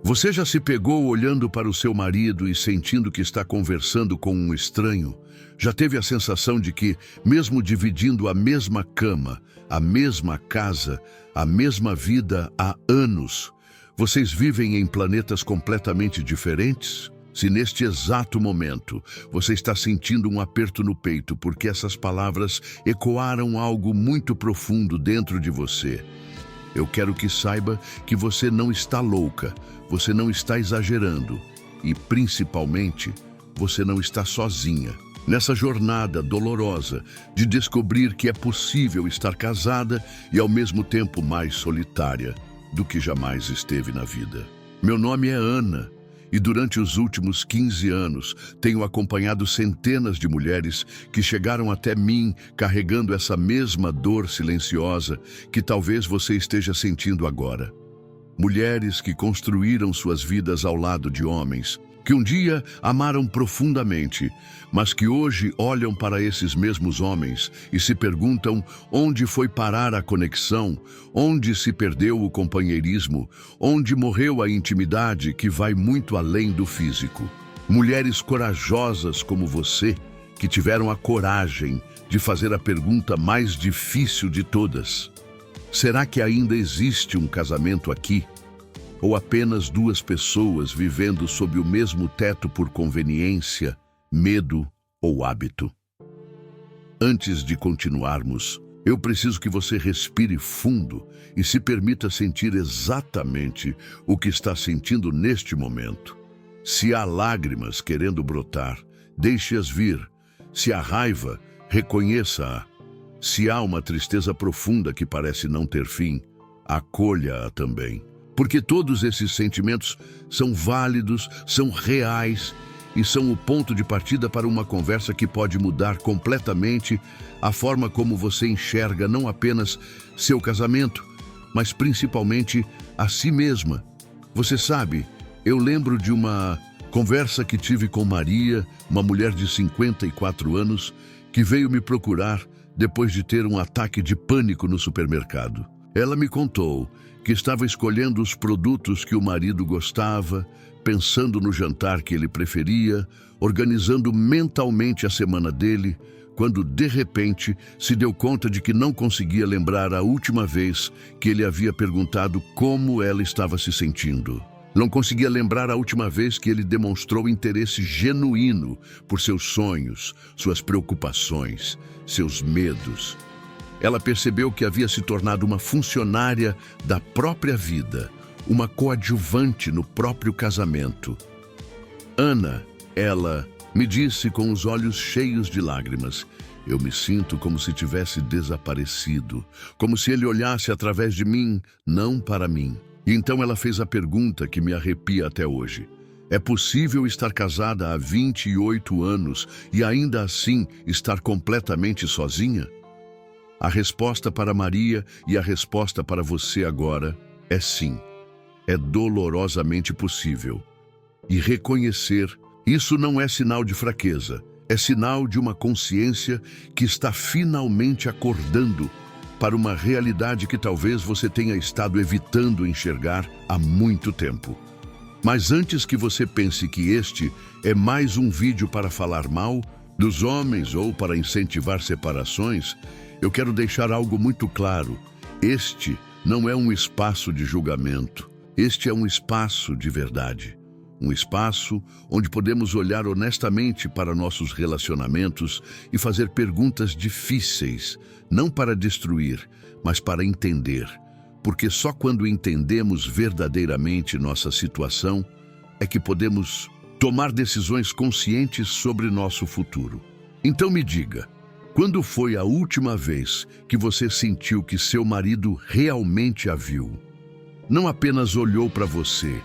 Você já se pegou olhando para o seu marido e sentindo que está conversando com um estranho? Já teve a sensação de que, mesmo dividindo a mesma cama, a mesma casa, a mesma vida há anos, vocês vivem em planetas completamente diferentes? Se neste exato momento você está sentindo um aperto no peito porque essas palavras ecoaram algo muito profundo dentro de você, eu quero que saiba que você não está louca, você não está exagerando e, principalmente, você não está sozinha. Nessa jornada dolorosa de descobrir que é possível estar casada e, ao mesmo tempo, mais solitária do que jamais esteve na vida. Meu nome é Ana. E durante os últimos 15 anos, tenho acompanhado centenas de mulheres que chegaram até mim carregando essa mesma dor silenciosa que talvez você esteja sentindo agora. Mulheres que construíram suas vidas ao lado de homens, que um dia amaram profundamente, mas que hoje olham para esses mesmos homens e se perguntam onde foi parar a conexão, onde se perdeu o companheirismo, onde morreu a intimidade que vai muito além do físico. Mulheres corajosas como você, que tiveram a coragem de fazer a pergunta mais difícil de todas. Será que ainda existe um casamento aqui? Ou apenas duas pessoas vivendo sob o mesmo teto por conveniência, medo ou hábito? Antes de continuarmos, eu preciso que você respire fundo e se permita sentir exatamente o que está sentindo neste momento. Se há lágrimas querendo brotar, deixe-as vir. Se há raiva, reconheça-a. Se há uma tristeza profunda que parece não ter fim, acolha-a também. Porque todos esses sentimentos são válidos, são reais e são o ponto de partida para uma conversa que pode mudar completamente a forma como você enxerga não apenas seu casamento, mas principalmente a si mesma. Você sabe, eu lembro de uma conversa que tive com Maria, uma mulher de 54 anos, que veio me procurar depois de ter um ataque de pânico no supermercado. Ela me contou que estava escolhendo os produtos que o marido gostava, pensando no jantar que ele preferia, organizando mentalmente a semana dele, quando de repente se deu conta de que não conseguia lembrar a última vez que ele havia perguntado como ela estava se sentindo. Não conseguia lembrar a última vez que ele demonstrou interesse genuíno por seus sonhos, suas preocupações, seus medos. Ela percebeu que havia se tornado uma funcionária da própria vida, uma coadjuvante no próprio casamento. Ana, ela me disse com os olhos cheios de lágrimas, eu me sinto como se tivesse desaparecido, como se ele olhasse através de mim, não para mim. E então ela fez a pergunta que me arrepia até hoje. É possível estar casada há 28 anos e ainda assim estar completamente sozinha? A resposta para Maria e a resposta para você agora é sim. É dolorosamente possível. E reconhecer, isso não é sinal de fraqueza, é sinal de uma consciência que está finalmente acordando para uma realidade que talvez você tenha estado evitando enxergar há muito tempo. Mas antes que você pense que este é mais um vídeo para falar mal dos homens ou para incentivar separações, eu quero deixar algo muito claro. Este não é um espaço de julgamento. Este é um espaço de verdade. Um espaço onde podemos olhar honestamente para nossos relacionamentos e fazer perguntas difíceis, não para destruir, mas para entender. Porque só quando entendemos verdadeiramente nossa situação é que podemos tomar decisões conscientes sobre nosso futuro. Então me diga, quando foi a última vez que você sentiu que seu marido realmente a viu? Não apenas olhou para você,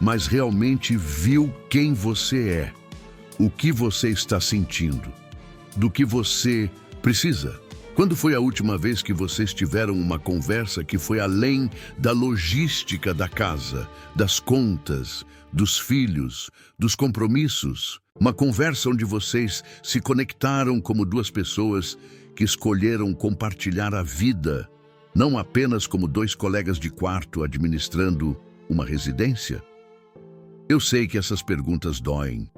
mas realmente viu quem você é, o que você está sentindo, do que você precisa. Quando foi a última vez que vocês tiveram uma conversa que foi além da logística da casa, das contas, dos filhos, dos compromissos? Uma conversa onde vocês se conectaram como duas pessoas que escolheram compartilhar a vida, não apenas como dois colegas de quarto administrando uma residência? Eu sei que essas perguntas doem.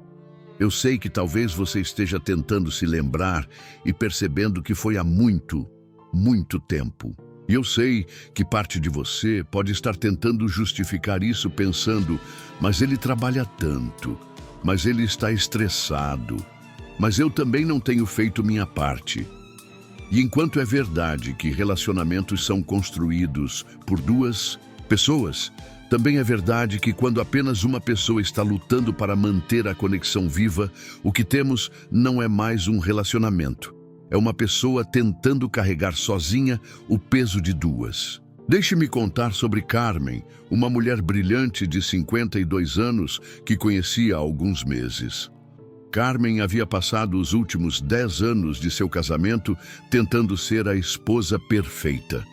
Eu sei que talvez você esteja tentando se lembrar e percebendo que foi há muito, muito tempo. E eu sei que parte de você pode estar tentando justificar isso pensando, mas ele trabalha tanto, mas ele está estressado, mas eu também não tenho feito minha parte. E enquanto é verdade que relacionamentos são construídos por duas pessoas, também é verdade que quando apenas uma pessoa está lutando para manter a conexão viva, o que temos não é mais um relacionamento. É uma pessoa tentando carregar sozinha o peso de duas. Deixe-me contar sobre Carmen, uma mulher brilhante de 52 anos que conheci há alguns meses. Carmen havia passado os últimos 10 anos de seu casamento tentando ser a esposa perfeita.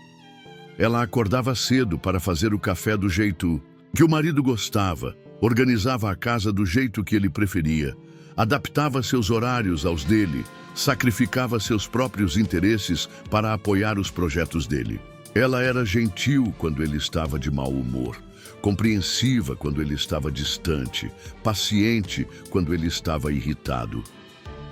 Ela acordava cedo para fazer o café do jeito que o marido gostava, organizava a casa do jeito que ele preferia, adaptava seus horários aos dele, sacrificava seus próprios interesses para apoiar os projetos dele. Ela era gentil quando ele estava de mau humor, compreensiva quando ele estava distante, paciente quando ele estava irritado.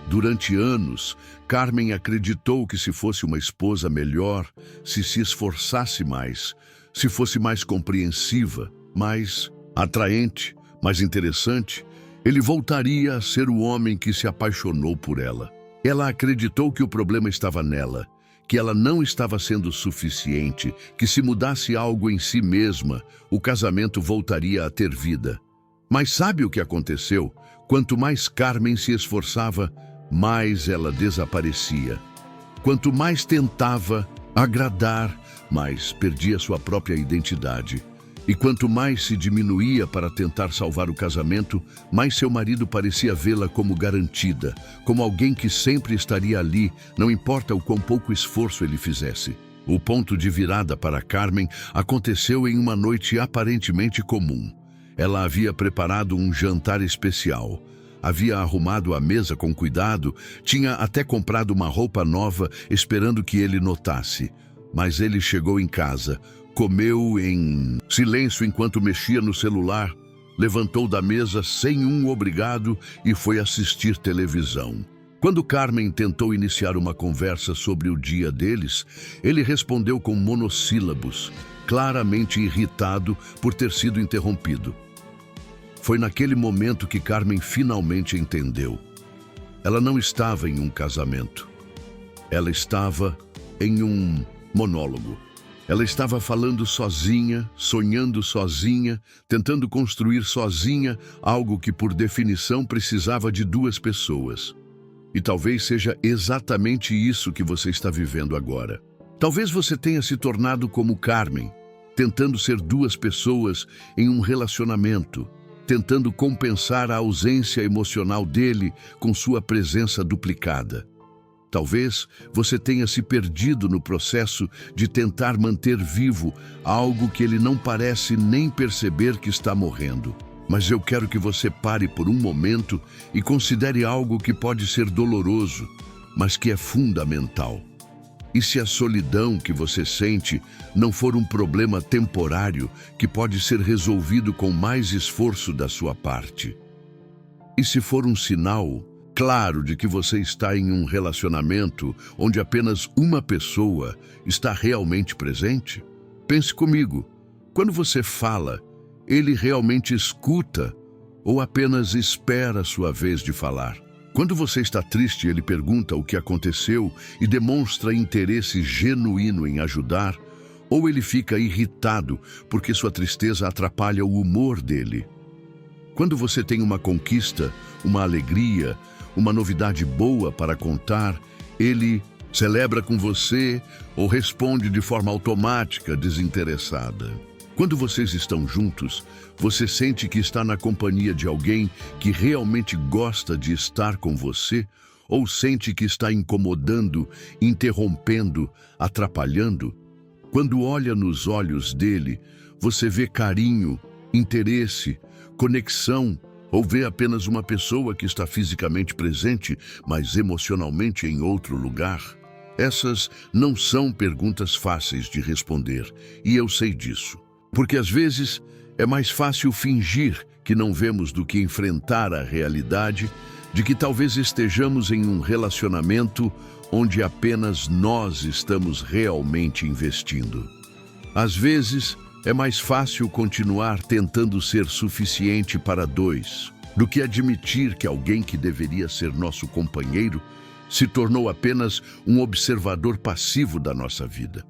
Durante anos, Carmen acreditou que se fosse uma esposa melhor, se esforçasse mais, se fosse mais compreensiva, mais atraente, mais interessante, ele voltaria a ser o homem que se apaixonou por ela. Ela acreditou que o problema estava nela, que ela não estava sendo suficiente, que se mudasse algo em si mesma, o casamento voltaria a ter vida. Mas sabe o que aconteceu? Quanto mais Carmen se esforçava, mais ela desaparecia. Quanto mais tentava agradar, mais perdia sua própria identidade. E quanto mais se diminuía para tentar salvar o casamento, mais seu marido parecia vê-la como garantida, como alguém que sempre estaria ali, não importa o quão pouco esforço ele fizesse. O ponto de virada para Carmen aconteceu em uma noite aparentemente comum. Ela havia preparado um jantar especial. Havia arrumado a mesa com cuidado, tinha até comprado uma roupa nova, esperando que ele notasse. Mas ele chegou em casa, comeu em silêncio enquanto mexia no celular, levantou da mesa sem um obrigado e foi assistir televisão. Quando Carmen tentou iniciar uma conversa sobre o dia deles, ele respondeu com monossílabos, claramente irritado por ter sido interrompido. Foi naquele momento que Carmen finalmente entendeu. Ela não estava em um casamento. Ela estava em um monólogo. Ela estava falando sozinha, sonhando sozinha, tentando construir sozinha algo que, por definição, precisava de duas pessoas. E talvez seja exatamente isso que você está vivendo agora. Talvez você tenha se tornado como Carmen, tentando ser duas pessoas em um relacionamento, tentando compensar a ausência emocional dele com sua presença duplicada. Talvez você tenha se perdido no processo de tentar manter vivo algo que ele não parece nem perceber que está morrendo. Mas eu quero que você pare por um momento e considere algo que pode ser doloroso, mas que é fundamental. E se a solidão que você sente não for um problema temporário que pode ser resolvido com mais esforço da sua parte? E se for um sinal claro de que você está em um relacionamento onde apenas uma pessoa está realmente presente? Pense comigo, quando você fala, ele realmente escuta ou apenas espera a sua vez de falar? Quando você está triste, ele pergunta o que aconteceu e demonstra interesse genuíno em ajudar, ou ele fica irritado porque sua tristeza atrapalha o humor dele? Quando você tem uma conquista, uma alegria, uma novidade boa para contar, ele celebra com você ou responde de forma automática, desinteressada? Quando vocês estão juntos, você sente que está na companhia de alguém que realmente gosta de estar com você, ou sente que está incomodando, interrompendo, atrapalhando? Quando olha nos olhos dele, você vê carinho, interesse, conexão, ou vê apenas uma pessoa que está fisicamente presente, mas emocionalmente em outro lugar? Essas não são perguntas fáceis de responder, e eu sei disso. Porque às vezes é mais fácil fingir que não vemos do que enfrentar a realidade de que talvez estejamos em um relacionamento onde apenas nós estamos realmente investindo. Às vezes, é mais fácil continuar tentando ser suficiente para dois do que admitir que alguém que deveria ser nosso companheiro se tornou apenas um observador passivo da nossa vida.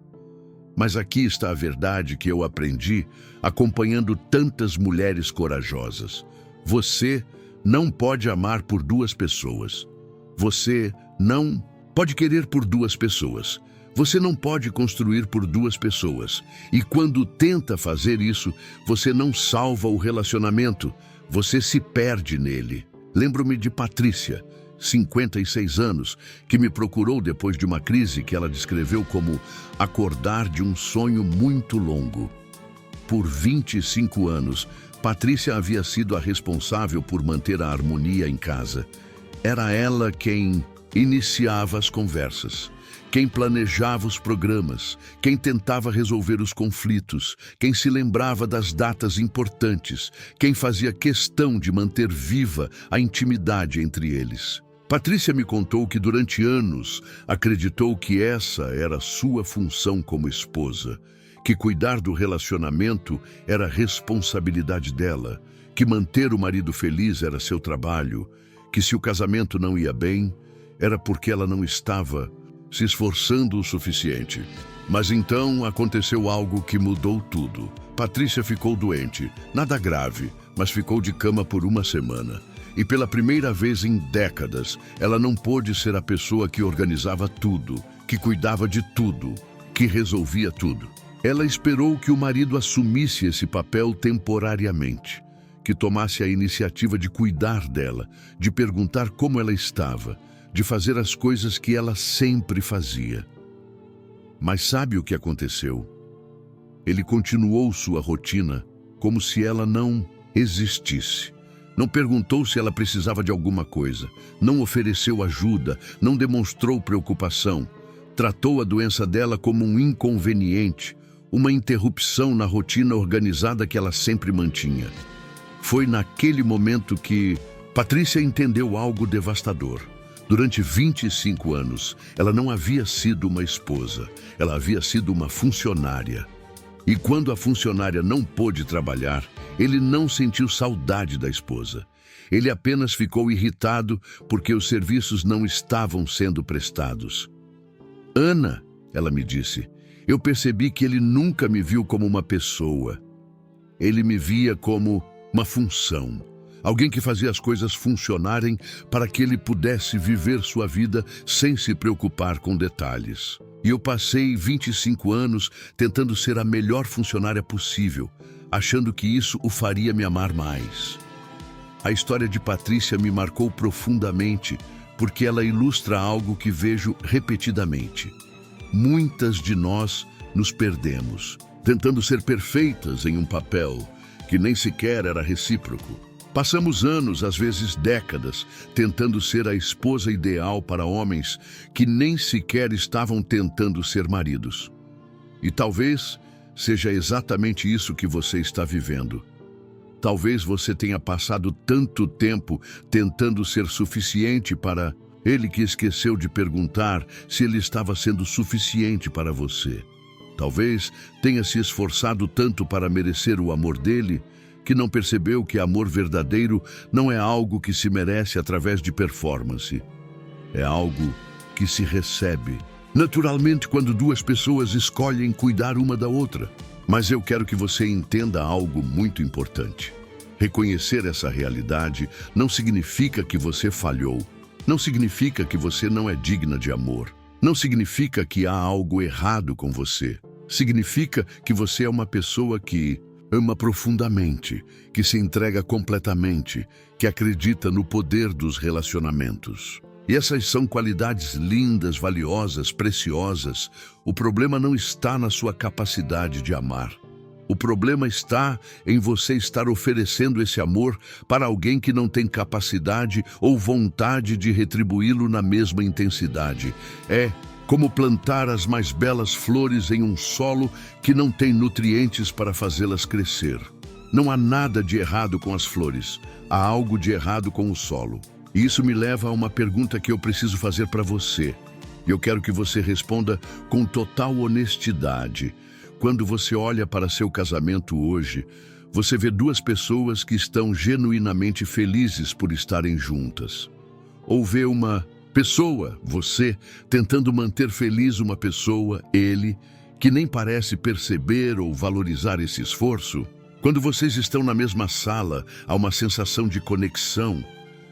Mas aqui está a verdade que eu aprendi acompanhando tantas mulheres corajosas. Você não pode amar por duas pessoas. Você não pode querer por duas pessoas. Você não pode construir por duas pessoas. E quando tenta fazer isso, você não salva o relacionamento. Você se perde nele. Lembro-me de Patrícia, 56 anos, que me procurou depois de uma crise que ela descreveu como acordar de um sonho muito longo. Por 25 anos, Patrícia havia sido a responsável por manter a harmonia em casa. Era ela quem iniciava as conversas, quem planejava os programas, quem tentava resolver os conflitos, quem se lembrava das datas importantes, quem fazia questão de manter viva a intimidade entre eles. Patrícia me contou que durante anos acreditou que essa era sua função como esposa, que cuidar do relacionamento era responsabilidade dela, que manter o marido feliz era seu trabalho, que se o casamento não ia bem, era porque ela não estava se esforçando o suficiente. Mas então aconteceu algo que mudou tudo. Patrícia ficou doente, nada grave, mas ficou de cama por uma semana. E pela primeira vez em décadas, ela não pôde ser a pessoa que organizava tudo, que cuidava de tudo, que resolvia tudo. Ela esperou que o marido assumisse esse papel temporariamente, que tomasse a iniciativa de cuidar dela, de perguntar como ela estava, de fazer as coisas que ela sempre fazia. Mas sabe o que aconteceu? Ele continuou sua rotina como se ela não existisse. Não perguntou se ela precisava de alguma coisa, não ofereceu ajuda, não demonstrou preocupação. Tratou a doença dela como um inconveniente, uma interrupção na rotina organizada que ela sempre mantinha. Foi naquele momento que Patrícia entendeu algo devastador. Durante 25 anos, ela não havia sido uma esposa, ela havia sido uma funcionária. E quando a funcionária não pôde trabalhar, ele não sentiu saudade da esposa. Ele apenas ficou irritado porque os serviços não estavam sendo prestados. Ana, ela me disse, eu percebi que ele nunca me viu como uma pessoa. Ele me via como uma função. Alguém que fazia as coisas funcionarem para que ele pudesse viver sua vida sem se preocupar com detalhes. E eu passei 25 anos tentando ser a melhor funcionária possível, achando que isso o faria me amar mais. A história de Patrícia me marcou profundamente, porque ela ilustra algo que vejo repetidamente. Muitas de nós nos perdemos, tentando ser perfeitas em um papel que nem sequer era recíproco. Passamos anos, às vezes décadas, tentando ser a esposa ideal para homens que nem sequer estavam tentando ser maridos. E talvez seja exatamente isso que você está vivendo. Talvez você tenha passado tanto tempo tentando ser suficiente para ele que esqueceu de perguntar se ele estava sendo suficiente para você. Talvez tenha se esforçado tanto para merecer o amor dele que não percebeu que amor verdadeiro não é algo que se merece através de performance. É algo que se recebe naturalmente quando duas pessoas escolhem cuidar uma da outra. Mas eu quero que você entenda algo muito importante. Reconhecer essa realidade não significa que você falhou. Não significa que você não é digna de amor. Não significa que há algo errado com você. Significa que você é uma pessoa que ama profundamente, que se entrega completamente, que acredita no poder dos relacionamentos. E essas são qualidades lindas, valiosas, preciosas. O problema não está na sua capacidade de amar. O problema está em você estar oferecendo esse amor para alguém que não tem capacidade ou vontade de retribuí-lo na mesma intensidade. É como plantar as mais belas flores em um solo que não tem nutrientes para fazê-las crescer. Não há nada de errado com as flores, há algo de errado com o solo. E isso me leva a uma pergunta que eu preciso fazer para você. E eu quero que você responda com total honestidade. Quando você olha para seu casamento hoje, você vê duas pessoas que estão genuinamente felizes por estarem juntas. Ou vê uma pessoa, você, tentando manter feliz uma pessoa, ele, que nem parece perceber ou valorizar esse esforço? Quando vocês estão na mesma sala, há uma sensação de conexão,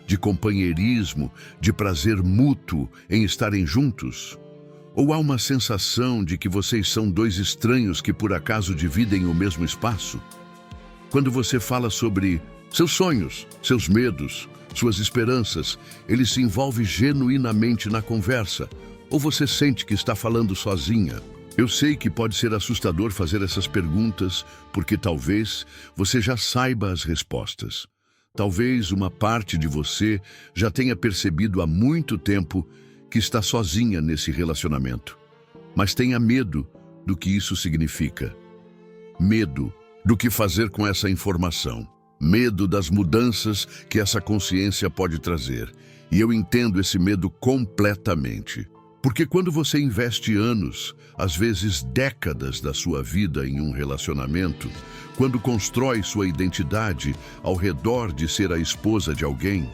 de companheirismo, de prazer mútuo em estarem juntos? Ou há uma sensação de que vocês são dois estranhos que por acaso dividem o mesmo espaço? Quando você fala sobre seus sonhos, seus medos, suas esperanças, ele se envolve genuinamente na conversa, ou você sente que está falando sozinha? Eu sei que pode ser assustador fazer essas perguntas, porque talvez você já saiba as respostas. Talvez uma parte de você já tenha percebido há muito tempo que está sozinha nesse relacionamento. Mas tenha medo do que isso significa. Medo do que fazer com essa informação. Medo das mudanças que essa consciência pode trazer. E eu entendo esse medo completamente. Porque quando você investe anos, às vezes décadas da sua vida em um relacionamento, quando constrói sua identidade ao redor de ser a esposa de alguém,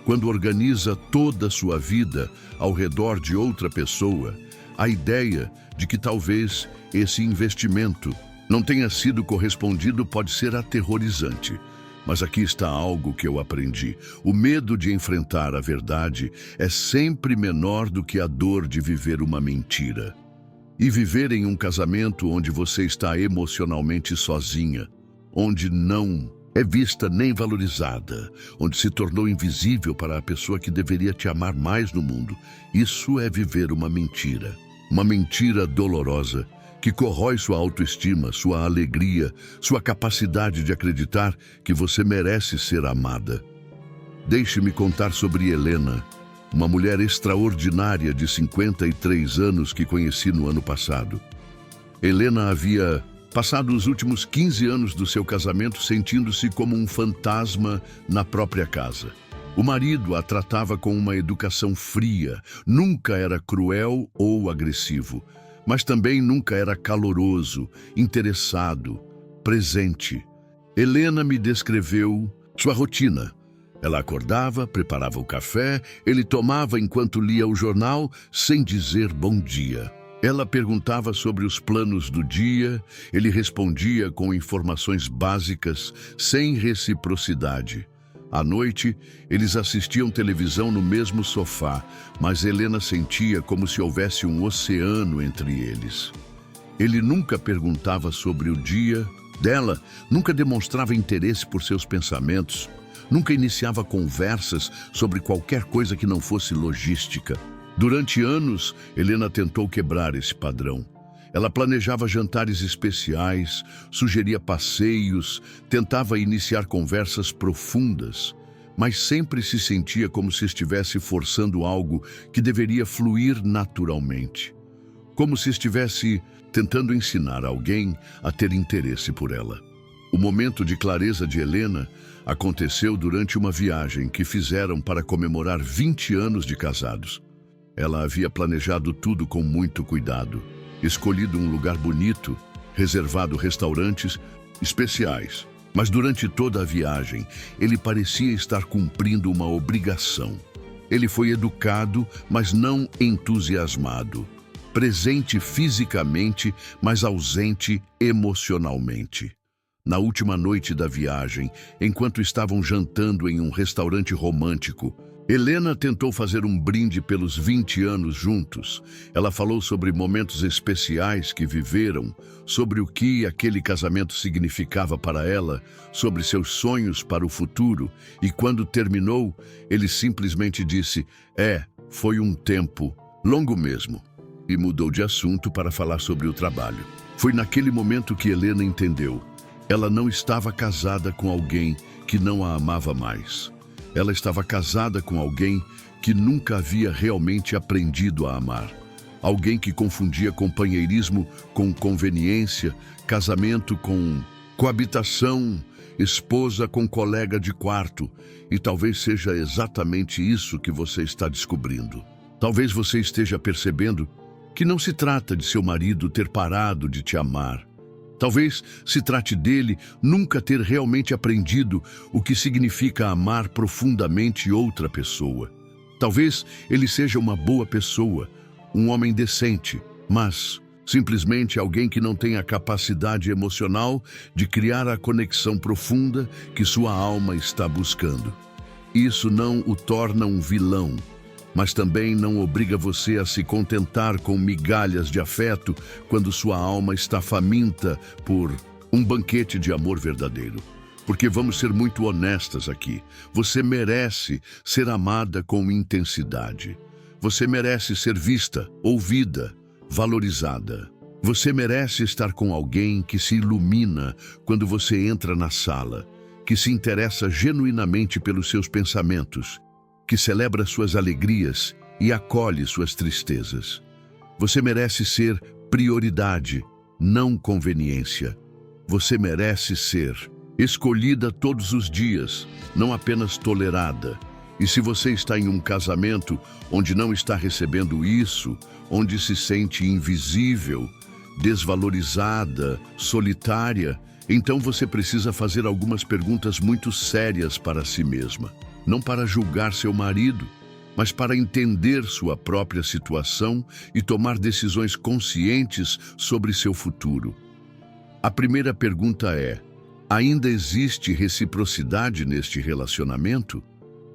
quando organiza toda a sua vida ao redor de outra pessoa, a ideia de que talvez esse investimento não tenha sido correspondido pode ser aterrorizante. Mas aqui está algo que eu aprendi. O medo de enfrentar a verdade é sempre menor do que a dor de viver uma mentira. E viver em um casamento onde você está emocionalmente sozinha, onde não é vista nem valorizada, onde se tornou invisível para a pessoa que deveria te amar mais no mundo, isso é viver uma mentira. Uma mentira dolorosa, que corrói sua autoestima, sua alegria, sua capacidade de acreditar que você merece ser amada. Deixe-me contar sobre Helena, uma mulher extraordinária de 53 anos que conheci no ano passado. Helena havia passado os últimos 15 anos do seu casamento sentindo-se como um fantasma na própria casa. O marido a tratava com uma educação fria, nunca era cruel ou agressivo, mas também nunca era caloroso, interessado, presente. Helena me descreveu sua rotina. Ela acordava, preparava o café, ele tomava enquanto lia o jornal, sem dizer bom dia. Ela perguntava sobre os planos do dia, ele respondia com informações básicas, sem reciprocidade. À noite, eles assistiam televisão no mesmo sofá, mas Helena sentia como se houvesse um oceano entre eles. Ele nunca perguntava sobre o dia dela, nunca demonstrava interesse por seus pensamentos, nunca iniciava conversas sobre qualquer coisa que não fosse logística. Durante anos, Helena tentou quebrar esse padrão. Ela planejava jantares especiais, sugeria passeios, tentava iniciar conversas profundas, mas sempre se sentia como se estivesse forçando algo que deveria fluir naturalmente. Como se estivesse tentando ensinar alguém a ter interesse por ela. O momento de clareza de Helena aconteceu durante uma viagem que fizeram para comemorar 20 anos de casados. Ela havia planejado tudo com muito cuidado. Escolhido um lugar bonito, reservado restaurantes especiais. Mas durante toda a viagem, ele parecia estar cumprindo uma obrigação. Ele foi educado, mas não entusiasmado. Presente fisicamente, mas ausente emocionalmente. Na última noite da viagem, enquanto estavam jantando em um restaurante romântico, Helena tentou fazer um brinde pelos 20 anos juntos. Ela falou sobre momentos especiais que viveram, sobre o que aquele casamento significava para ela, sobre seus sonhos para o futuro. E quando terminou, ele simplesmente disse, foi um tempo longo mesmo. E mudou de assunto para falar sobre o trabalho. Foi naquele momento que Helena entendeu. Ela não estava casada com alguém que não a amava mais. Ela estava casada com alguém que nunca havia realmente aprendido a amar. Alguém que confundia companheirismo com conveniência, casamento com coabitação esposa com colega de quarto, e talvez seja exatamente isso que você está descobrindo. Talvez você esteja percebendo que não se trata de seu marido ter parado de te amar. Talvez se trate dele nunca ter realmente aprendido o que significa amar profundamente outra pessoa. Talvez ele seja uma boa pessoa, um homem decente, mas simplesmente alguém que não tem a capacidade emocional de criar a conexão profunda que sua alma está buscando. Isso não o torna um vilão, mas também não obriga você a se contentar com migalhas de afeto quando sua alma está faminta por um banquete de amor verdadeiro. Porque vamos ser muito honestas aqui, você merece ser amada com intensidade. Você merece ser vista, ouvida, valorizada. Você merece estar com alguém que se ilumina quando você entra na sala, que se interessa genuinamente pelos seus pensamentos, que celebra suas alegrias e acolhe suas tristezas. Você merece ser prioridade, não conveniência. Você merece ser escolhida todos os dias, não apenas tolerada. E se você está em um casamento onde não está recebendo isso, onde se sente invisível, desvalorizada, solitária, então você precisa fazer algumas perguntas muito sérias para si mesma. Não para julgar seu marido, mas para entender sua própria situação e tomar decisões conscientes sobre seu futuro. A primeira pergunta é: ainda existe reciprocidade neste relacionamento?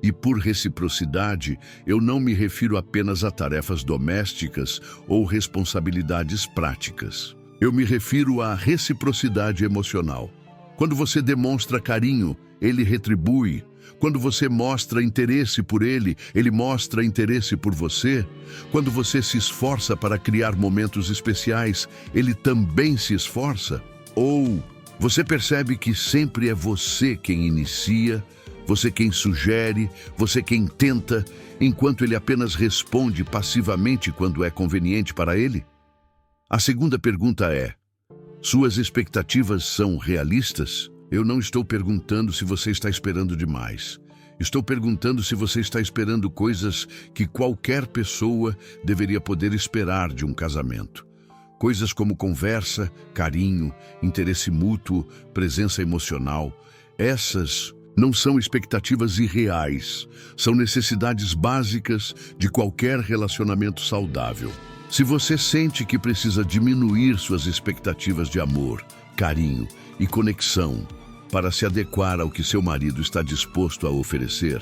E por reciprocidade, eu não me refiro apenas a tarefas domésticas ou responsabilidades práticas. Eu me refiro à reciprocidade emocional. Quando você demonstra carinho, ele retribui. Quando você mostra interesse por ele, ele mostra interesse por você. Quando você se esforça para criar momentos especiais, ele também se esforça. Ou você percebe que sempre é você quem inicia, você quem sugere, você quem tenta, enquanto ele apenas responde passivamente quando é conveniente para ele? A segunda pergunta é: suas expectativas são realistas? Eu não estou perguntando se você está esperando demais. Estou perguntando se você está esperando coisas que qualquer pessoa deveria poder esperar de um casamento. Coisas como conversa, carinho, interesse mútuo, presença emocional. Essas não são expectativas irreais, são necessidades básicas de qualquer relacionamento saudável. Se você sente que precisa diminuir suas expectativas de amor, carinho e conexão para se adequar ao que seu marido está disposto a oferecer,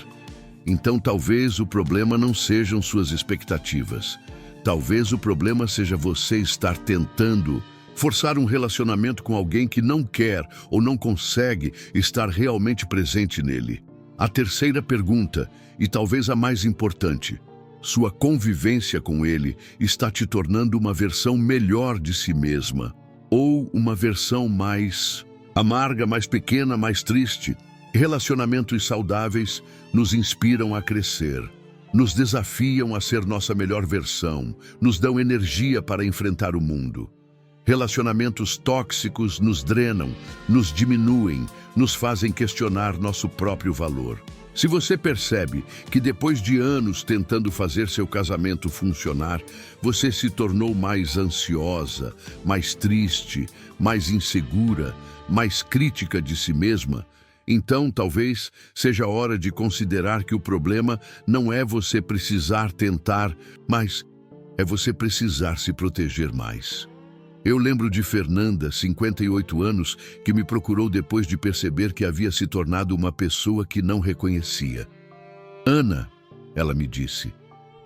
então talvez o problema não sejam suas expectativas. Talvez o problema seja você estar tentando forçar um relacionamento com alguém que não quer ou não consegue estar realmente presente nele. A terceira pergunta, e talvez a mais importante: sua convivência com ele está te tornando uma versão melhor de si mesma, ou uma versão mais amarga, mais pequena, mais triste? Relacionamentos saudáveis nos inspiram a crescer, nos desafiam a ser nossa melhor versão, nos dão energia para enfrentar o mundo. Relacionamentos tóxicos nos drenam, nos diminuem, nos fazem questionar nosso próprio valor. Se você percebe que depois de anos tentando fazer seu casamento funcionar, você se tornou mais ansiosa, mais triste, mais insegura, mais crítica de si mesma, então talvez seja hora de considerar que o problema não é você precisar tentar, mas é você precisar se proteger mais. Eu lembro de Fernanda, 58 anos, que me procurou depois de perceber que havia se tornado uma pessoa que não reconhecia. Ana, ela me disse,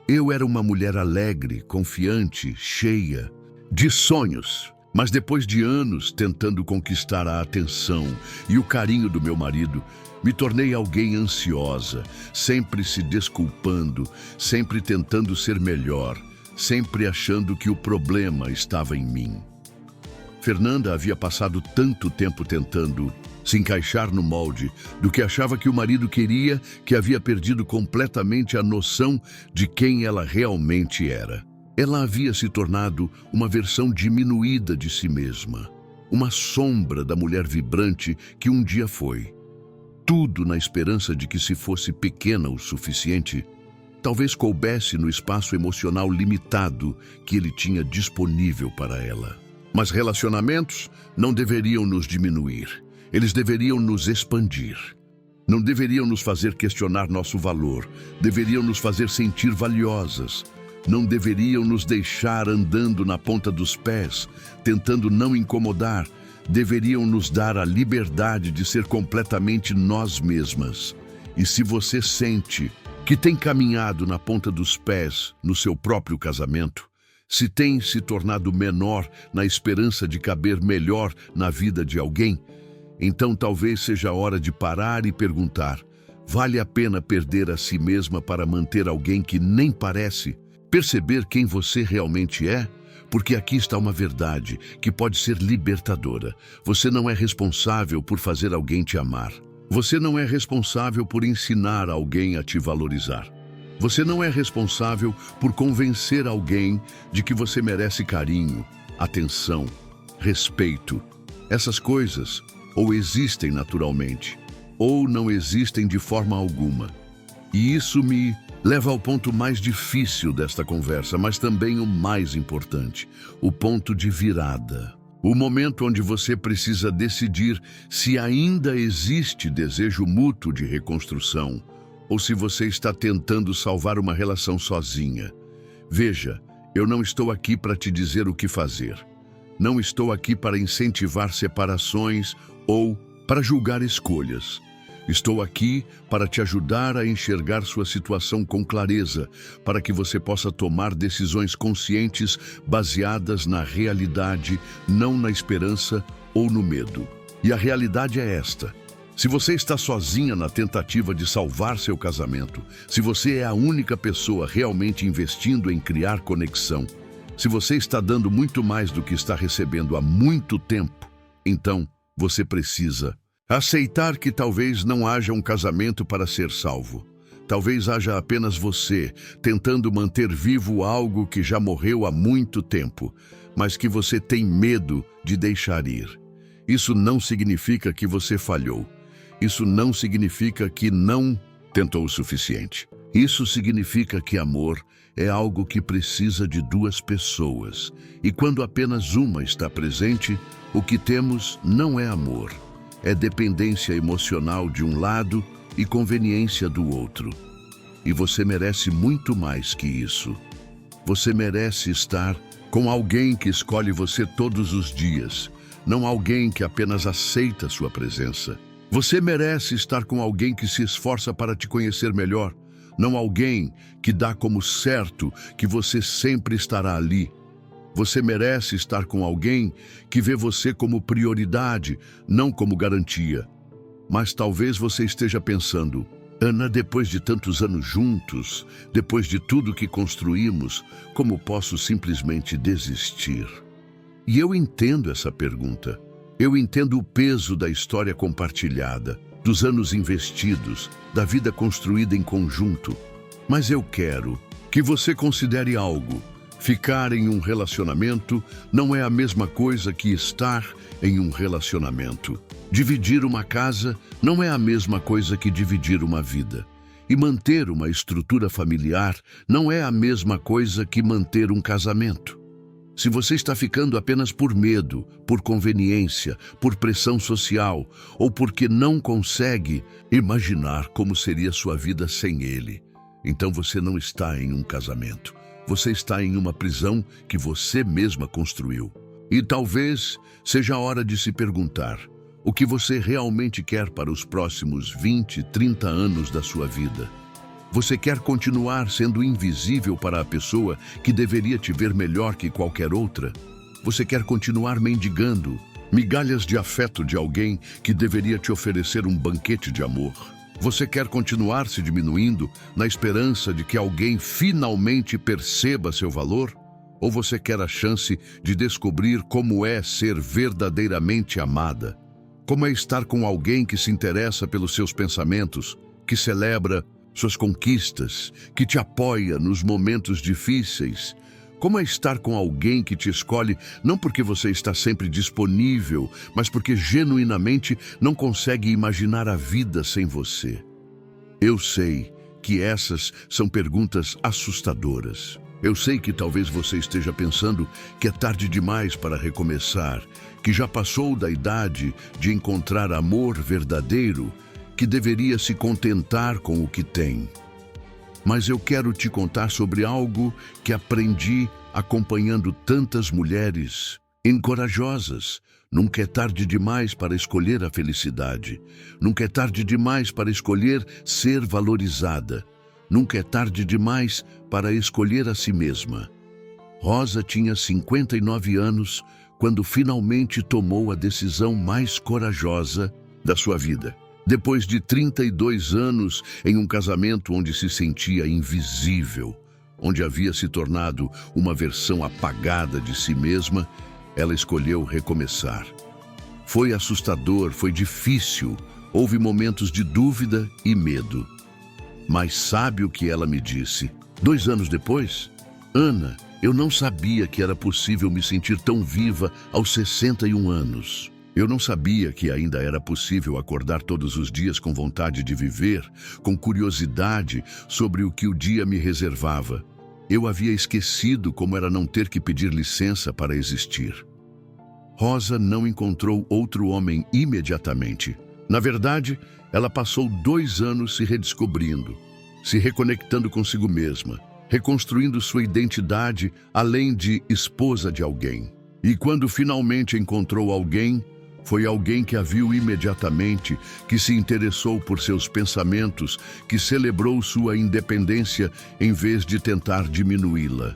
eu era uma mulher alegre, confiante, cheia de sonhos. Mas depois de anos tentando conquistar a atenção e o carinho do meu marido, me tornei alguém ansiosa, sempre se desculpando, sempre tentando ser melhor, sempre achando que o problema estava em mim. Fernanda havia passado tanto tempo tentando se encaixar no molde do que achava que o marido queria, que havia perdido completamente a noção de quem ela realmente era. Ela havia se tornado uma versão diminuída de si mesma. uma sombra da mulher vibrante que um dia foi. Tudo na esperança de que, se fosse pequena o suficiente, talvez coubesse no espaço emocional limitado que ele tinha disponível para ela. Mas relacionamentos não deveriam nos diminuir, eles deveriam nos expandir. Não deveriam nos fazer questionar nosso valor, deveriam nos fazer sentir valiosas. Não deveriam nos deixar andando na ponta dos pés, tentando não incomodar. Deveriam nos dar a liberdade de ser completamente nós mesmas. E se você sente que tem caminhado na ponta dos pés no seu próprio casamento, se tem se tornado menor na esperança de caber melhor na vida de alguém, então talvez seja a hora de parar e perguntar: vale a pena perder a si mesma para manter alguém que nem parece? Perceber quem você realmente é? Porque aqui está uma verdade que pode ser libertadora. Você não é responsável por fazer alguém te amar. Você não é responsável por ensinar alguém a te valorizar. Você não é responsável por convencer alguém de que você merece carinho, atenção, respeito. Essas coisas ou existem naturalmente, ou não existem de forma alguma. E isso me leva ao ponto mais difícil desta conversa, mas também o mais importante, o ponto de virada. O momento onde você precisa decidir se ainda existe desejo mútuo de reconstrução, ou se você está tentando salvar uma relação sozinha. Veja, eu não estou aqui para te dizer o que fazer. Não estou aqui para incentivar separações ou para julgar escolhas. Estou aqui para te ajudar a enxergar sua situação com clareza, para que você possa tomar decisões conscientes baseadas na realidade, não na esperança ou no medo. E a realidade é esta: se você está sozinha na tentativa de salvar seu casamento, se você é a única pessoa realmente investindo em criar conexão, se você está dando muito mais do que está recebendo há muito tempo, então você precisa aceitar que talvez não haja um casamento para ser salvo. Talvez haja apenas você tentando manter vivo algo que já morreu há muito tempo, mas que você tem medo de deixar ir. Isso não significa que você falhou. Isso não significa que não tentou o suficiente. Isso significa que amor é algo que precisa de duas pessoas. E quando apenas uma está presente, o que temos não é amor. É dependência emocional de um lado e conveniência do outro. E você merece muito mais que isso. Você merece estar com alguém que escolhe você todos os dias, não alguém que apenas aceita sua presença. Você merece estar com alguém que se esforça para te conhecer melhor, não alguém que dá como certo que você sempre estará ali. Você merece estar com alguém que vê você como prioridade, não como garantia. Mas talvez você esteja pensando: Ana, depois de tantos anos juntos, depois de tudo que construímos, como posso simplesmente desistir? E eu entendo essa pergunta. Eu entendo o peso da história compartilhada, dos anos investidos, da vida construída em conjunto. Mas eu quero que você considere algo. Ficar em um relacionamento não é a mesma coisa que estar em um relacionamento. Dividir uma casa não é a mesma coisa que dividir uma vida. E manter uma estrutura familiar não é a mesma coisa que manter um casamento. Se você está ficando apenas por medo, por conveniência, por pressão social, ou porque não consegue imaginar como seria sua vida sem ele, então você não está em um casamento. Você está em uma prisão que você mesma construiu. E talvez seja a hora de se perguntar: o que você realmente quer para os próximos 20, 30 anos da sua vida? Você quer continuar sendo invisível para a pessoa que deveria te ver melhor que qualquer outra? Você quer continuar mendigando migalhas de afeto de alguém que deveria te oferecer um banquete de amor? Você quer continuar se diminuindo na esperança de que alguém finalmente perceba seu valor? Ou você quer a chance de descobrir como é ser verdadeiramente amada? Como é estar com alguém que se interessa pelos seus pensamentos, que celebra suas conquistas, que te apoia nos momentos difíceis? Como é estar com alguém que te escolhe não porque você está sempre disponível, mas porque genuinamente não consegue imaginar a vida sem você? Eu sei que essas são perguntas assustadoras. Eu sei que talvez você esteja pensando que é tarde demais para recomeçar, que já passou da idade de encontrar amor verdadeiro, que deveria se contentar com o que tem. Mas eu quero te contar sobre algo que aprendi acompanhando tantas mulheres encorajosas. Nunca é tarde demais para escolher a felicidade. Nunca é tarde demais para escolher ser valorizada. Nunca é tarde demais para escolher a si mesma. Rosa tinha 59 anos quando finalmente tomou a decisão mais corajosa da sua vida. Depois de 32 anos em um casamento onde se sentia invisível, onde havia se tornado uma versão apagada de si mesma, ela escolheu recomeçar. Foi assustador, foi difícil, houve momentos de dúvida e medo. Mas sabe o que ela me disse? 2 anos depois? Ana, eu não sabia que era possível me sentir tão viva aos 61 anos. Eu não sabia que ainda era possível acordar todos os dias com vontade de viver, com curiosidade sobre o que o dia me reservava. Eu havia esquecido como era não ter que pedir licença para existir. Rosa não encontrou outro homem imediatamente. Na verdade, ela passou 2 anos se redescobrindo, se reconectando consigo mesma, reconstruindo sua identidade além de esposa de alguém. E quando finalmente encontrou alguém, foi alguém que a viu imediatamente, que se interessou por seus pensamentos, que celebrou sua independência em vez de tentar diminuí-la.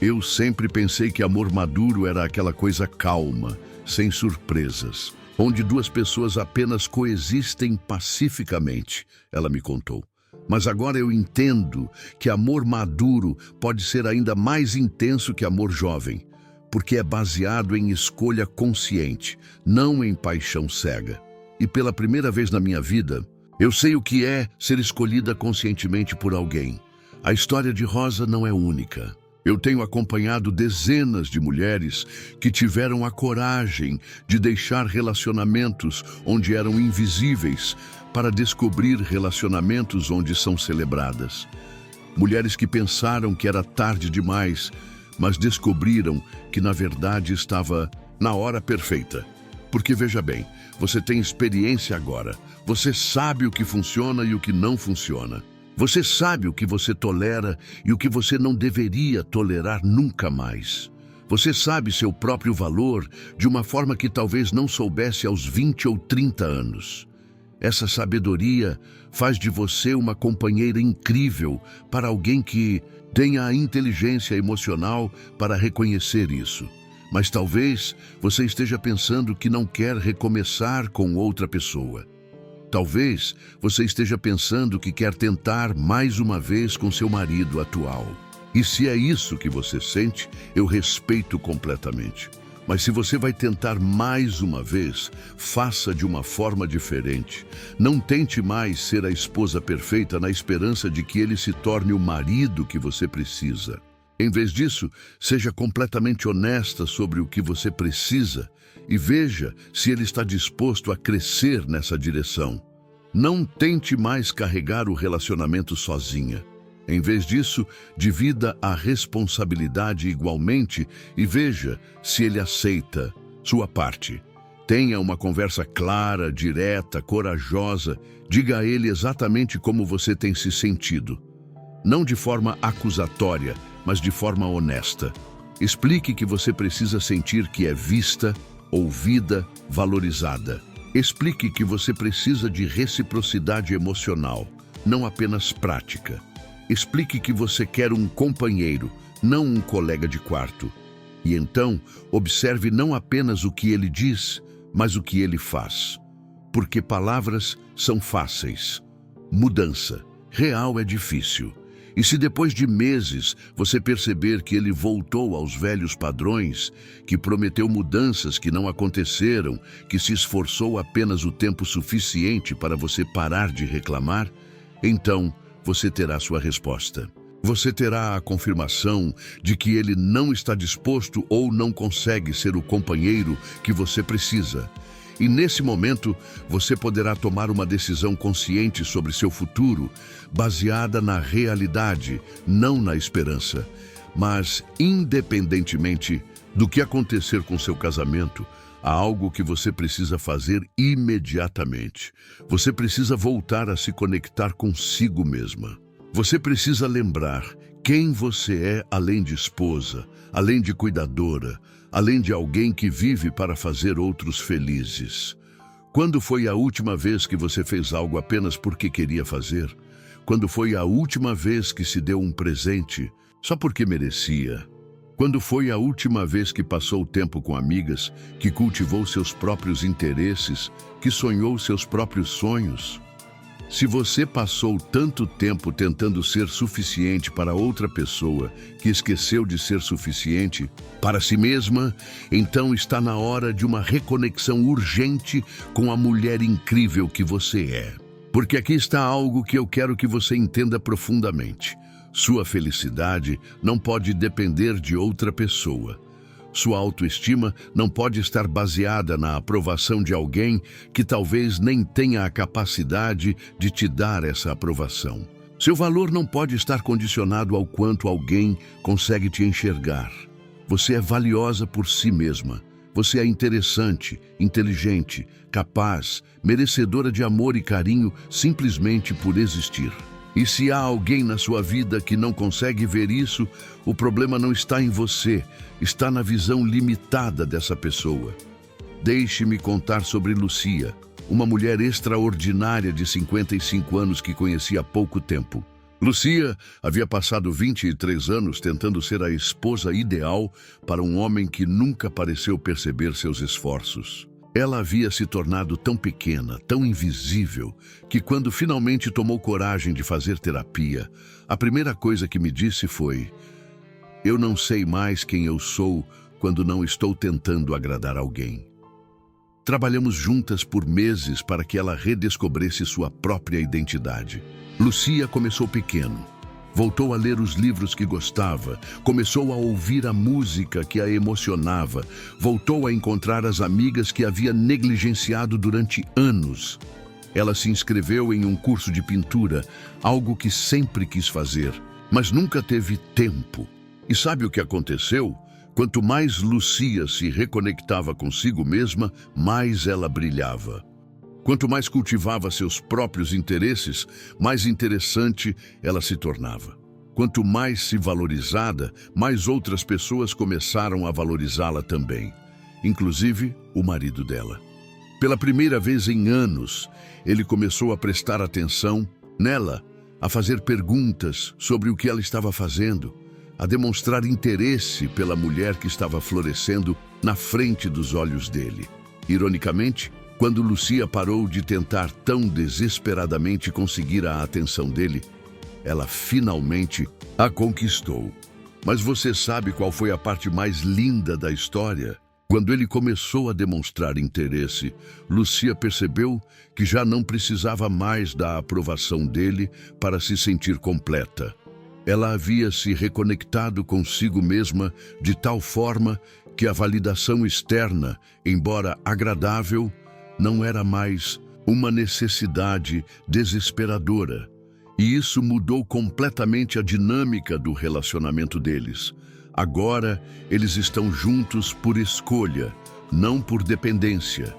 Eu sempre pensei que amor maduro era aquela coisa calma, sem surpresas, onde 2 pessoas apenas coexistem pacificamente, ela me contou. Mas agora eu entendo que amor maduro pode ser ainda mais intenso que amor jovem, porque é baseado em escolha consciente, não em paixão cega. E pela primeira vez na minha vida, eu sei o que é ser escolhida conscientemente por alguém. A história de Rosa não é única. Eu tenho acompanhado dezenas de mulheres que tiveram a coragem de deixar relacionamentos onde eram invisíveis para descobrir relacionamentos onde são celebradas. Mulheres que pensaram que era tarde demais, mas descobriram que na verdade estava na hora perfeita. Porque veja bem, você tem experiência agora. Você sabe o que funciona e o que não funciona. Você sabe o que você tolera e o que você não deveria tolerar nunca mais. Você sabe seu próprio valor de uma forma que talvez não soubesse aos 20 ou 30 anos. Essa sabedoria faz de você uma companheira incrível para alguém que tenha a inteligência emocional para reconhecer isso. Mas talvez você esteja pensando que não quer recomeçar com outra pessoa. Talvez você esteja pensando que quer tentar mais uma vez com seu marido atual. E se é isso que você sente, eu respeito completamente. Mas se você vai tentar mais uma vez, faça de uma forma diferente. Não tente mais ser a esposa perfeita na esperança de que ele se torne o marido que você precisa. Em vez disso, seja completamente honesta sobre o que você precisa e veja se ele está disposto a crescer nessa direção. Não tente mais carregar o relacionamento sozinha. Em vez disso, divida a responsabilidade igualmente e veja se ele aceita sua parte. Tenha uma conversa clara, direta, corajosa. Diga a ele exatamente como você tem se sentido. Não de forma acusatória, mas de forma honesta. Explique que você precisa sentir que é vista, ouvida, valorizada. Explique que você precisa de reciprocidade emocional, não apenas prática. Explique que você quer um companheiro, não um colega de quarto. E então, observe não apenas o que ele diz, mas o que ele faz. Porque palavras são fáceis. Mudança real é difícil. E se depois de meses você perceber que ele voltou aos velhos padrões, que prometeu mudanças que não aconteceram, que se esforçou apenas o tempo suficiente para você parar de reclamar, então você terá sua resposta. Você terá a confirmação de que ele não está disposto ou não consegue ser o companheiro que você precisa. E nesse momento, você poderá tomar uma decisão consciente sobre seu futuro, baseada na realidade, não na esperança. Mas, independentemente do que acontecer com seu casamento, há algo que você precisa fazer imediatamente. Você precisa voltar a se conectar consigo mesma. Você precisa lembrar quem você é além de esposa, além de cuidadora, além de alguém que vive para fazer outros felizes. Quando foi a última vez que você fez algo apenas porque queria fazer? Quando foi a última vez que se deu um presente só porque merecia? Quando foi a última vez que passou tempo com amigas, que cultivou seus próprios interesses, que sonhou seus próprios sonhos? Se você passou tanto tempo tentando ser suficiente para outra pessoa, que esqueceu de ser suficiente para si mesma, então está na hora de uma reconexão urgente com a mulher incrível que você é. Porque aqui está algo que eu quero que você entenda profundamente. Sua felicidade não pode depender de outra pessoa. Sua autoestima não pode estar baseada na aprovação de alguém que talvez nem tenha a capacidade de te dar essa aprovação. Seu valor não pode estar condicionado ao quanto alguém consegue te enxergar. Você é valiosa por si mesma. Você é interessante, inteligente, capaz, merecedora de amor e carinho simplesmente por existir. E se há alguém na sua vida que não consegue ver isso, o problema não está em você, está na visão limitada dessa pessoa. Deixe-me contar sobre Lucia, uma mulher extraordinária de 55 anos que conheci há pouco tempo. Lucia havia passado 23 anos tentando ser a esposa ideal para um homem que nunca pareceu perceber seus esforços. Ela havia se tornado tão pequena, tão invisível, que quando finalmente tomou coragem de fazer terapia, a primeira coisa que me disse foi: "Eu não sei mais quem eu sou quando não estou tentando agradar alguém." Trabalhamos juntas por meses para que ela redescobrisse sua própria identidade. Lucia começou pequeno. Voltou a ler os livros que gostava, começou a ouvir a música que a emocionava, voltou a encontrar as amigas que havia negligenciado durante anos. Ela se inscreveu em um curso de pintura, algo que sempre quis fazer, mas nunca teve tempo. E sabe o que aconteceu? Quanto mais Lucia se reconectava consigo mesma, mais ela brilhava. Quanto mais cultivava seus próprios interesses, mais interessante ela se tornava. Quanto mais se valorizada, mais outras pessoas começaram a valorizá-la também, inclusive o marido dela. Pela primeira vez em anos, ele começou a prestar atenção nela, a fazer perguntas sobre o que ela estava fazendo, a demonstrar interesse pela mulher que estava florescendo na frente dos olhos dele. Ironicamente, quando Lucia parou de tentar tão desesperadamente conseguir a atenção dele, ela finalmente a conquistou. Mas você sabe qual foi a parte mais linda da história? Quando ele começou a demonstrar interesse, Lucia percebeu que já não precisava mais da aprovação dele para se sentir completa. Ela havia se reconectado consigo mesma de tal forma que a validação externa, embora agradável, não era mais uma necessidade desesperadora. E isso mudou completamente a dinâmica do relacionamento deles. Agora, eles estão juntos por escolha, não por dependência.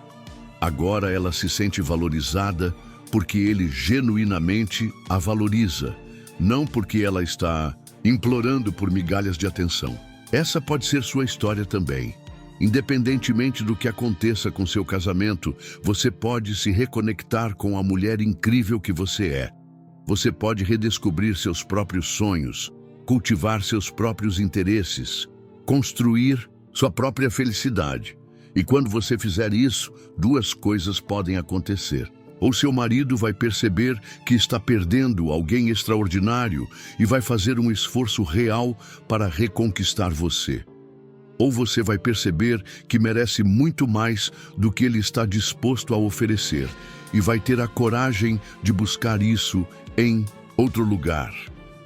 Agora ela se sente valorizada porque ele genuinamente a valoriza, não porque ela está implorando por migalhas de atenção. Essa pode ser sua história também. Independentemente do que aconteça com seu casamento, você pode se reconectar com a mulher incrível que você é. Você pode redescobrir seus próprios sonhos, cultivar seus próprios interesses, construir sua própria felicidade. E quando você fizer isso, duas coisas podem acontecer. Ou seu marido vai perceber que está perdendo alguém extraordinário e vai fazer um esforço real para reconquistar você. Ou você vai perceber que merece muito mais do que ele está disposto a oferecer e vai ter a coragem de buscar isso em outro lugar.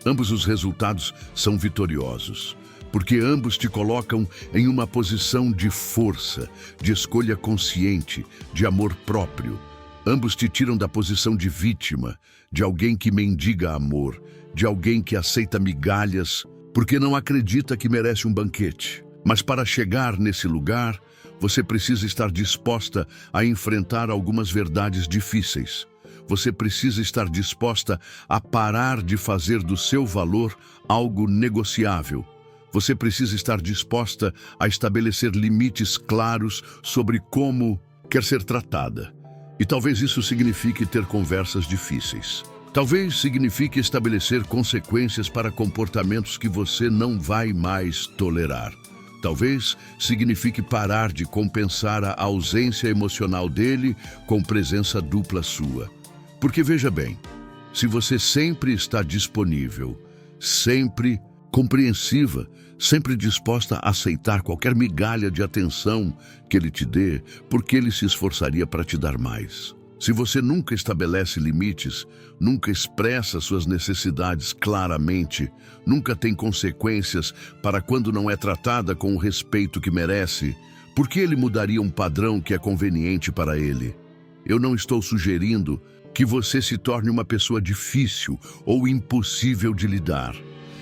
Ambos os resultados são vitoriosos, porque ambos te colocam em uma posição de força, de escolha consciente, de amor próprio. Ambos te tiram da posição de vítima, de alguém que mendiga amor, de alguém que aceita migalhas porque não acredita que merece um banquete. Mas para chegar nesse lugar, você precisa estar disposta a enfrentar algumas verdades difíceis. Você precisa estar disposta a parar de fazer do seu valor algo negociável. Você precisa estar disposta a estabelecer limites claros sobre como quer ser tratada. E talvez isso signifique ter conversas difíceis. Talvez signifique estabelecer consequências para comportamentos que você não vai mais tolerar. Talvez signifique parar de compensar a ausência emocional dele com presença dupla sua. Porque veja bem, se você sempre está disponível, sempre compreensiva, sempre disposta a aceitar qualquer migalha de atenção que ele te dê, porque ele se esforçaria para te dar mais. Se você nunca estabelece limites, nunca expressa suas necessidades claramente, nunca tem consequências para quando não é tratada com o respeito que merece, por que ele mudaria um padrão que é conveniente para ele? Eu não estou sugerindo que você se torne uma pessoa difícil ou impossível de lidar.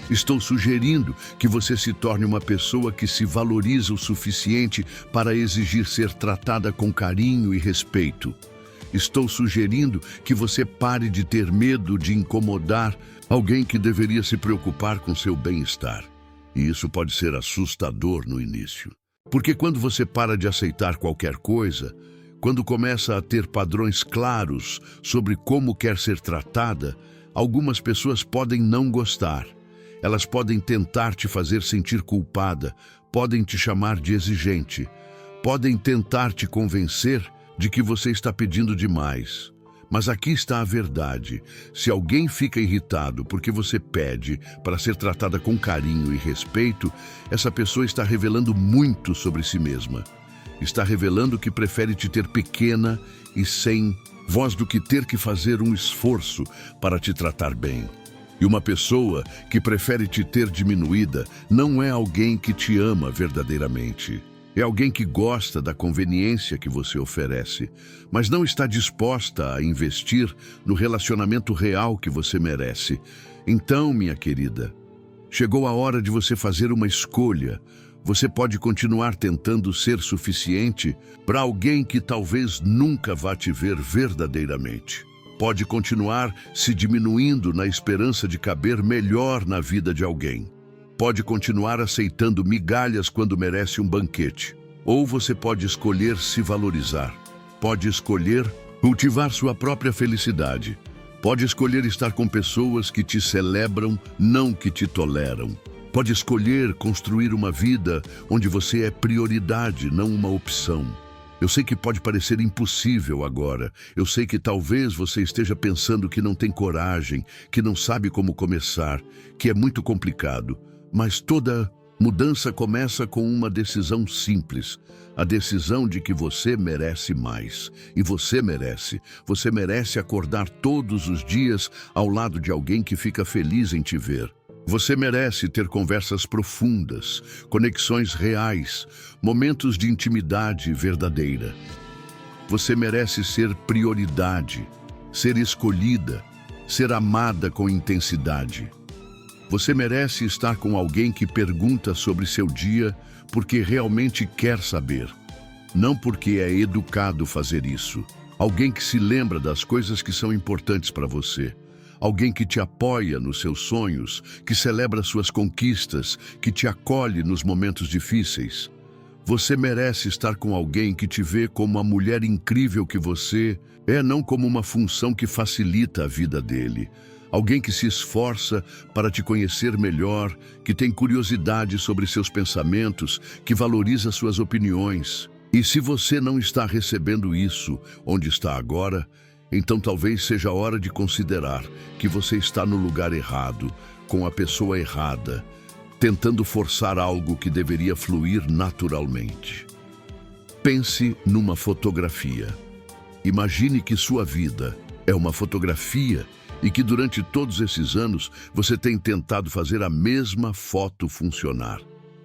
Estou sugerindo que você se torne uma pessoa que se valoriza o suficiente para exigir ser tratada com carinho e respeito. Estou sugerindo que você pare de ter medo de incomodar alguém que deveria se preocupar com seu bem-estar. E isso pode ser assustador no início. Porque quando você para de aceitar qualquer coisa, quando começa a ter padrões claros sobre como quer ser tratada, algumas pessoas podem não gostar. Elas podem tentar te fazer sentir culpada, podem te chamar de exigente, podem tentar te convencer de que você está pedindo demais. Mas aqui está a verdade. Se alguém fica irritado porque você pede para ser tratada com carinho e respeito, essa pessoa está revelando muito sobre si mesma. Está revelando que prefere te ter pequena e sem voz do que ter que fazer um esforço para te tratar bem. E uma pessoa que prefere te ter diminuída não é alguém que te ama verdadeiramente. É alguém que gosta da conveniência que você oferece, mas não está disposta a investir no relacionamento real que você merece. Então, minha querida, chegou a hora de você fazer uma escolha. Você pode continuar tentando ser suficiente para alguém que talvez nunca vá te ver verdadeiramente. Pode continuar se diminuindo na esperança de caber melhor na vida de alguém. Pode continuar aceitando migalhas quando merece um banquete. Ou você pode escolher se valorizar. Pode escolher cultivar sua própria felicidade. Pode escolher estar com pessoas que te celebram, não que te toleram. Pode escolher construir uma vida onde você é prioridade, não uma opção. Eu sei que pode parecer impossível agora. Eu sei que talvez você esteja pensando que não tem coragem, que não sabe como começar, que é muito complicado. Mas toda mudança começa com uma decisão simples. A decisão de que você merece mais. E você merece. Você merece acordar todos os dias ao lado de alguém que fica feliz em te ver. Você merece ter conversas profundas, conexões reais, momentos de intimidade verdadeira. Você merece ser prioridade, ser escolhida, ser amada com intensidade. Você merece estar com alguém que pergunta sobre seu dia porque realmente quer saber, não porque é educado fazer isso. Alguém que se lembra das coisas que são importantes para você. Alguém que te apoia nos seus sonhos, que celebra suas conquistas, que te acolhe nos momentos difíceis. Você merece estar com alguém que te vê como a mulher incrível que você é, não como uma função que facilita a vida dele. Alguém que se esforça para te conhecer melhor, que tem curiosidade sobre seus pensamentos, que valoriza suas opiniões. E se você não está recebendo isso onde está agora, então talvez seja a hora de considerar que você está no lugar errado, com a pessoa errada, tentando forçar algo que deveria fluir naturalmente. Pense numa fotografia. Imagine que sua vida é uma fotografia e que durante todos esses anos você tem tentado fazer a mesma foto funcionar.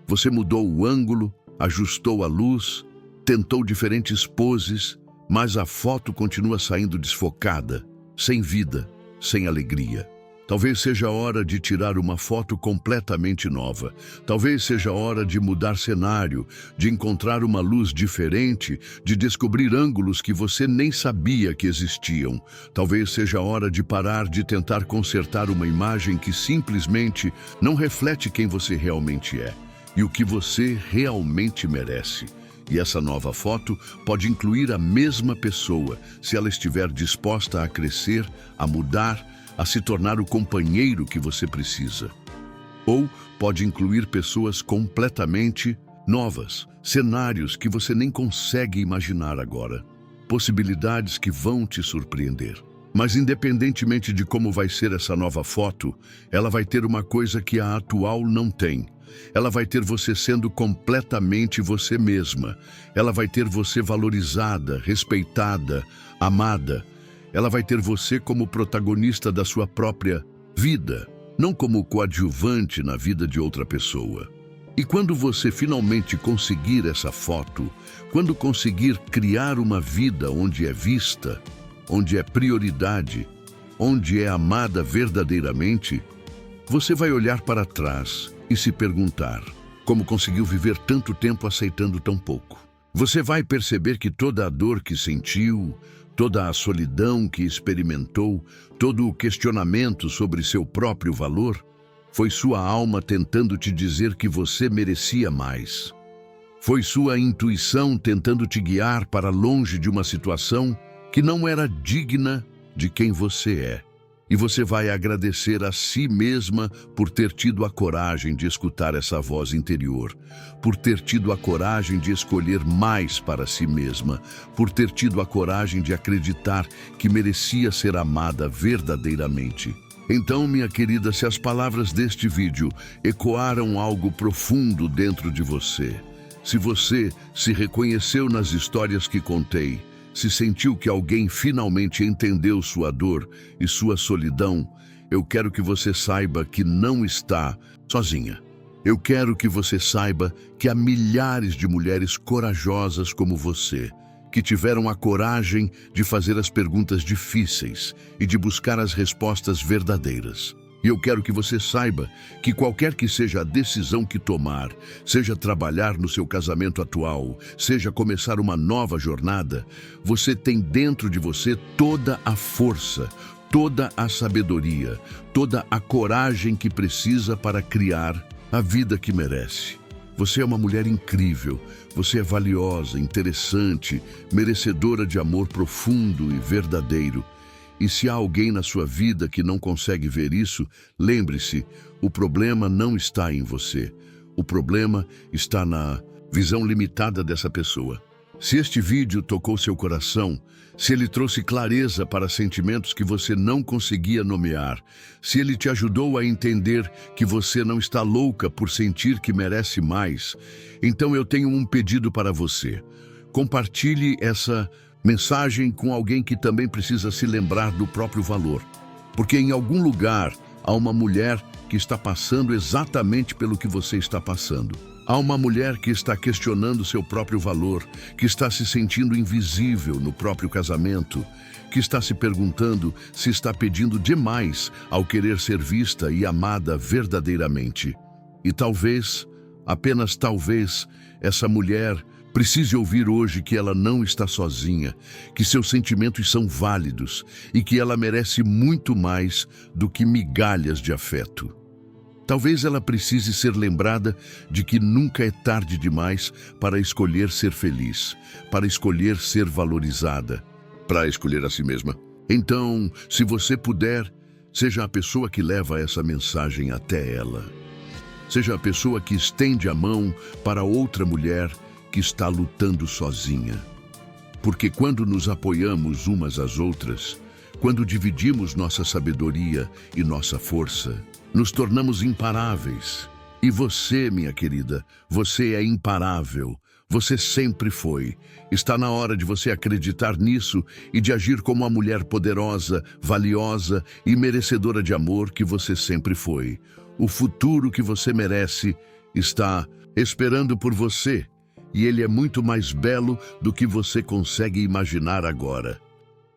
Você mudou o ângulo, ajustou a luz, tentou diferentes poses, mas a foto continua saindo desfocada, sem vida, sem alegria. Talvez seja a hora de tirar uma foto completamente nova. Talvez seja a hora de mudar cenário, de encontrar uma luz diferente, de descobrir ângulos que você nem sabia que existiam. Talvez seja a hora de parar de tentar consertar uma imagem que simplesmente não reflete quem você realmente é e o que você realmente merece. E essa nova foto pode incluir a mesma pessoa, se ela estiver disposta a crescer, a mudar, a se tornar o companheiro que você precisa. Ou pode incluir pessoas completamente novas, cenários que você nem consegue imaginar agora, possibilidades que vão te surpreender. Mas independentemente de como vai ser essa nova foto, ela vai ter uma coisa que a atual não tem. Ela vai ter você sendo completamente você mesma. Ela vai ter você valorizada, respeitada, amada. Ela vai ter você como protagonista da sua própria vida, não como coadjuvante na vida de outra pessoa. E quando você finalmente conseguir essa foto, quando conseguir criar uma vida onde é vista, onde é prioridade, onde é amada verdadeiramente, você vai olhar para trás e se perguntar como conseguiu viver tanto tempo aceitando tão pouco. Você vai perceber que toda a dor que sentiu, toda a solidão que experimentou, todo o questionamento sobre seu próprio valor, foi sua alma tentando te dizer que você merecia mais. Foi sua intuição tentando te guiar para longe de uma situação que não era digna de quem você é. E você vai agradecer a si mesma por ter tido a coragem de escutar essa voz interior, por ter tido a coragem de escolher mais para si mesma, por ter tido a coragem de acreditar que merecia ser amada verdadeiramente. Então, minha querida, se as palavras deste vídeo ecoaram algo profundo dentro de você, se você se reconheceu nas histórias que contei, se sentiu que alguém finalmente entendeu sua dor e sua solidão, eu quero que você saiba que não está sozinha. Eu quero que você saiba que há milhares de mulheres corajosas como você, que tiveram a coragem de fazer as perguntas difíceis e de buscar as respostas verdadeiras. E eu quero que você saiba que qualquer que seja a decisão que tomar, seja trabalhar no seu casamento atual, seja começar uma nova jornada, você tem dentro de você toda a força, toda a sabedoria, toda a coragem que precisa para criar a vida que merece. Você é uma mulher incrível, você é valiosa, interessante, merecedora de amor profundo e verdadeiro. E se há alguém na sua vida que não consegue ver isso, lembre-se, o problema não está em você. O problema está na visão limitada dessa pessoa. Se este vídeo tocou seu coração, se ele trouxe clareza para sentimentos que você não conseguia nomear, se ele te ajudou a entender que você não está louca por sentir que merece mais, então eu tenho um pedido para você. Compartilhe essa mensagem com alguém que também precisa se lembrar do próprio valor. Porque em algum lugar há uma mulher que está passando exatamente pelo que você está passando. Há uma mulher que está questionando seu próprio valor, que está se sentindo invisível no próprio casamento, que está se perguntando se está pedindo demais ao querer ser vista e amada verdadeiramente. E talvez, apenas talvez, essa mulher precise ouvir hoje que ela não está sozinha, que seus sentimentos são válidos e que ela merece muito mais do que migalhas de afeto. Talvez ela precise ser lembrada de que nunca é tarde demais para escolher ser feliz, para escolher ser valorizada, para escolher a si mesma. Então, se você puder, seja a pessoa que leva essa mensagem até ela. Seja a pessoa que estende a mão para outra mulher que está lutando sozinha. Porque quando nos apoiamos umas às outras, quando dividimos nossa sabedoria e nossa força, nos tornamos imparáveis. E você, minha querida, você é imparável. Você sempre foi. Está na hora de você acreditar nisso e de agir como a mulher poderosa, valiosa e merecedora de amor que você sempre foi. O futuro que você merece está esperando por você, e ele é muito mais belo do que você consegue imaginar agora.